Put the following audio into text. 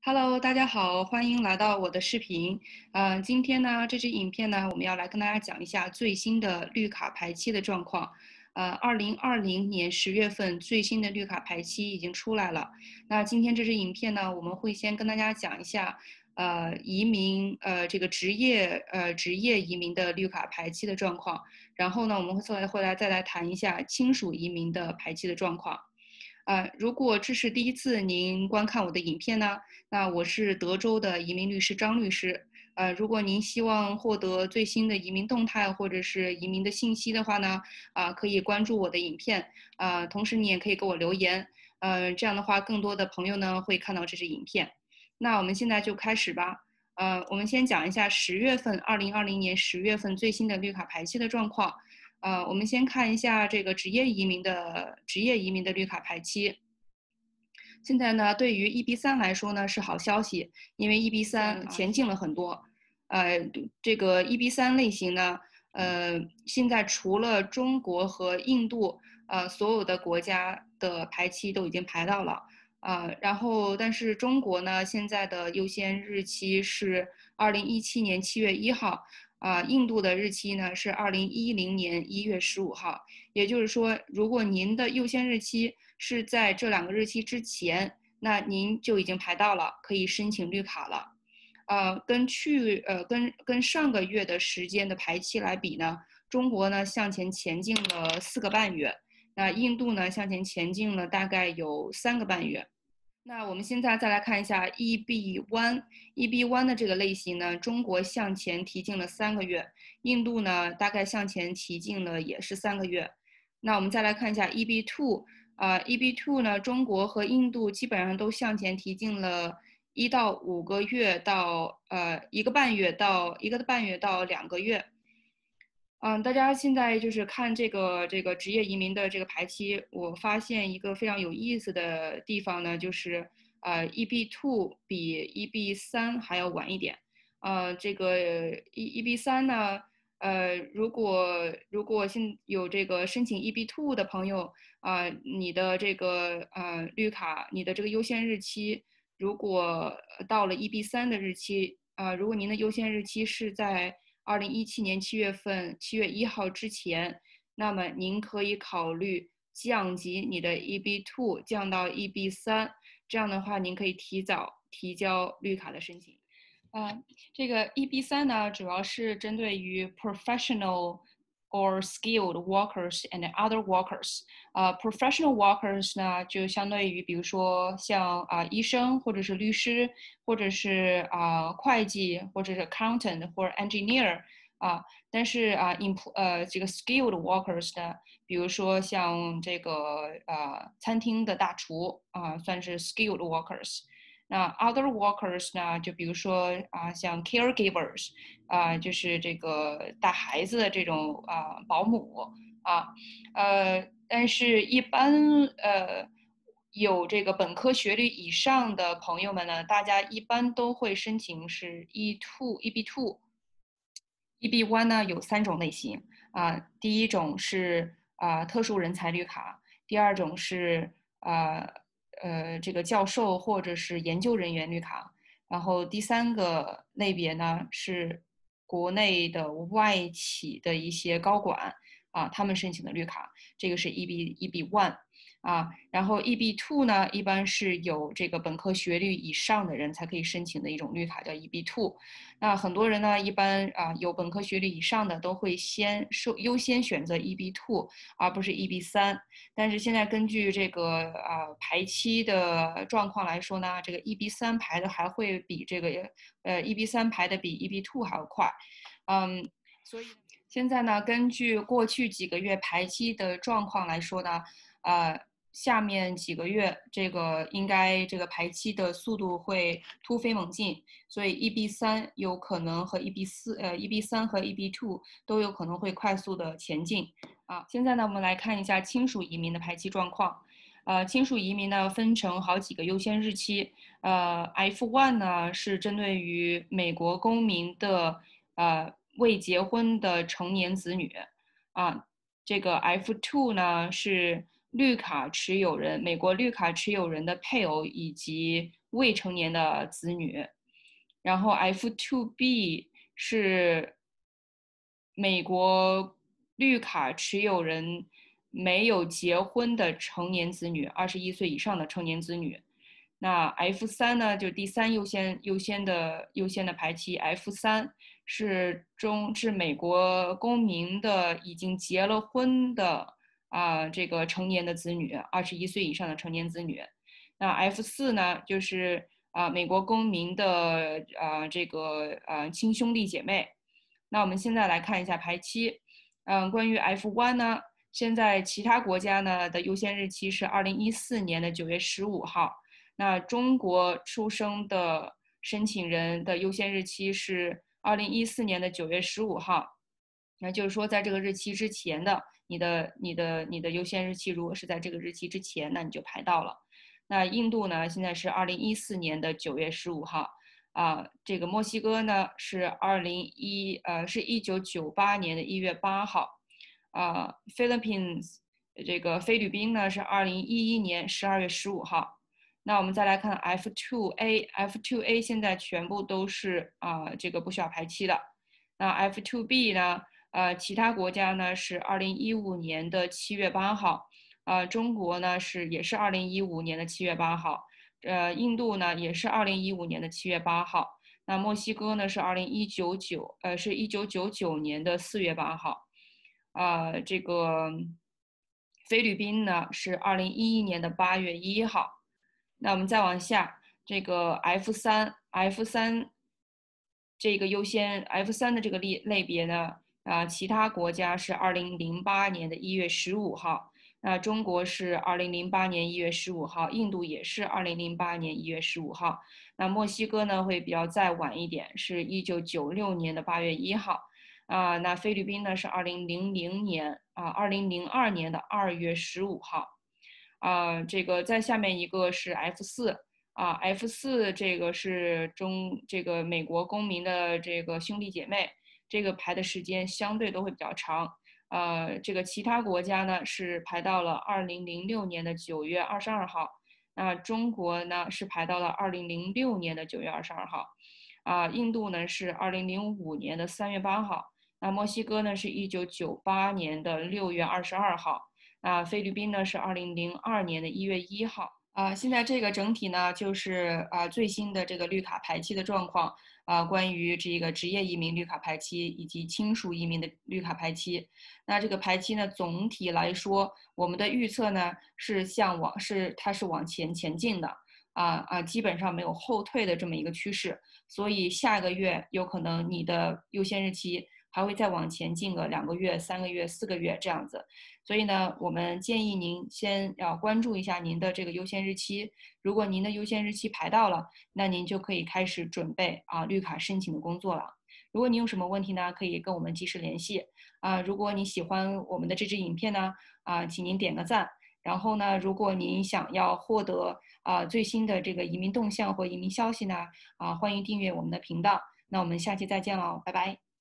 Hello，大家好，欢迎来到我的视频。今天呢，这支影片呢，我们要来跟大家讲一下最新的绿卡排期的状况。2020年10月份最新的绿卡排期已经出来了。那今天这支影片呢，我们会先跟大家讲一下，移民，这个职业移民的绿卡排期的状况。然后呢，我们再来谈一下亲属移民的排期的状况。如果这是第一次您观看我的影片呢，那我是德州的移民律师张律师。如果您希望获得最新的移民动态或者是移民的信息的话呢，可以关注我的影片。同时你也可以给我留言。这样的话，更多的朋友呢会看到这支影片。那我们现在就开始吧。我们先讲一下2020年十月份最新的绿卡排期的状况。我们先看一下这个职业移民的绿卡排期。现在呢，对于 EB3来说呢是好消息，因为 EB3前进了很多。这个 EB3类型呢，现在除了中国和印度，所有的国家的排期都已经排到了。然后但是中国呢，现在的优先日期是2017年7月1号。印度的日期呢是2010年1月15号。也就是说，如果您的优先日期是在这2个日期之前，那您就已经排到了，可以申请绿卡了。跟上个月的时间的排期来比呢，中国呢向前前进了4个半月，那印度呢向前前进了大概有3个半月。那我们现在再来看一下 EB1 的这个类型呢，中国向前提进了3个月，印度呢大概向前提进了也是3个月。那我们再来看一下 EB2，EB2 呢，中国和印度基本上都向前提进了1到5个月到1个半月到2个月。大家现在就是看这个职业移民的这个排期，我发现一个非常有意思的地方呢，就是EB2 比 EB3还要晚一点。这个 EB3呢，如果有这个申请 EB2 的朋友，你的这个绿卡，你的这个优先日期，如果到了 EB3的日期，如果您的优先日期是在2017年7月1号之前，那么您可以考虑降级你的 EB2，降到 EB3，这样的话您可以提早提交绿卡的申请。这个 EB3呢，主要是针对于 professional or skilled workers and other workers。professional workers 呢，就相对于比如说像医生或者是律师，或者是会计，或者是 accountant 或者 engineer。但是这个 skilled workers 呢，比如说像这个餐厅的大厨算是 skilled workers。那 other workers 呢，就比如说像 caregivers，就是这个带孩子的这种保姆。但是一般有这个本科学历以上的朋友们呢，大家一般都会申请是 EB2。EB1 呢有3种类型。第一种是特殊人才绿卡，第二种是这个教授或者是研究人员绿卡，然后第3个类别呢是国内的外企的一些高管他们申请的绿卡，这个是 EB1。然后 EB2 呢，一般是有这个本科学历以上的人才可以申请的一种绿卡，叫 EB2。那很多人呢，一般有本科学历以上的都会优先选择 EB2，而不是 EB3。但是现在根据这个排期的状况来说呢，这个 EB3 排的还会比这个EB3 排的比 EB2 还要快。所以现在呢，根据过去几个月排期的状况来说呢，下面几个月应该这个排期的速度会突飞猛进，所以 EB3 有可能和 EB3 和 EB2 都有可能会快速的前进。现在呢，我们来看一下亲属移民的排期状况。亲属移民呢分成好几个优先日期。F1 呢是针对于美国公民的未结婚的成年子女。这个 F2 呢是绿卡持有人，美国绿卡持有人的配偶以及未成年的子女。然后 F2B 是美国绿卡持有人没有结婚的成年子女，21岁以上的成年子女。那 F3呢，就第三优先的排期，F3是美国公民的已经结了婚的这个成年的子女，21岁以上的成年子女。那 F4呢，就是美国公民的这个亲兄弟姐妹。那我们现在来看一下排期。关于 F1呢，现在其他国家呢的优先日期是2014年的9月15号。那中国出生的申请人的优先日期是2014年的9月15号。那就是说，在这个日期之前的，你的优先日期如果是在这个日期之前，那你就排到了。那印度呢，现在是2014年的9月15号。这个墨西哥呢是1998年的1月8号。Philippines 这个菲律宾呢是2011年12月15号。那我们再来看 F2A 现在全部都是这个不需要排期的。那 F2B 呢，其他国家呢是2015年的7月8号。中国呢也是2015年的7月8号。印度呢也是2015年的7月8号。那墨西哥呢是1999年的4月8号。这个菲律宾呢是2011年的8月1号。那我们再往下，这个 F3这个F3的这个类别呢，其他国家是2008年的1月15号。那中国是2008年1月15号，印度也是2008年1月15号。那墨西哥呢会比较再晚一点，是1996年的8月1号。那菲律宾呢是2002年的2月15号。这个在下面一个是 F4。F4这个是这个美国公民的这个兄弟姐妹，这个排的时间相对都会比较长。这个其他国家呢是排到了2006年的9月22号。那中国呢是排到了2006年的9月22号。印度呢是2005年的3月8号。那墨西哥呢是1998年的6月22号。菲律宾呢是2002年的1月1号。现在这个整体呢就是最新的这个绿卡排期的状况。关于这个职业移民绿卡排期以及亲属移民的绿卡排期。那这个排期呢，总体来说，我们的预测呢它是往前进的。基本上没有后退的这么一个趋势。所以下个月有可能你的优先日期还会再往前进个2个月、3个月、4个月这样子。所以呢，我们建议您先要关注一下您的这个优先日期。如果您的优先日期排到了，那您就可以开始准备绿卡申请的工作了。如果您有什么问题呢，可以跟我们及时联系。如果你喜欢我们的这支影片呢，请您点个赞。然后呢，如果您想要获得最新的这个移民动向或移民消息呢，欢迎订阅我们的频道。那我们下期再见喽，拜拜。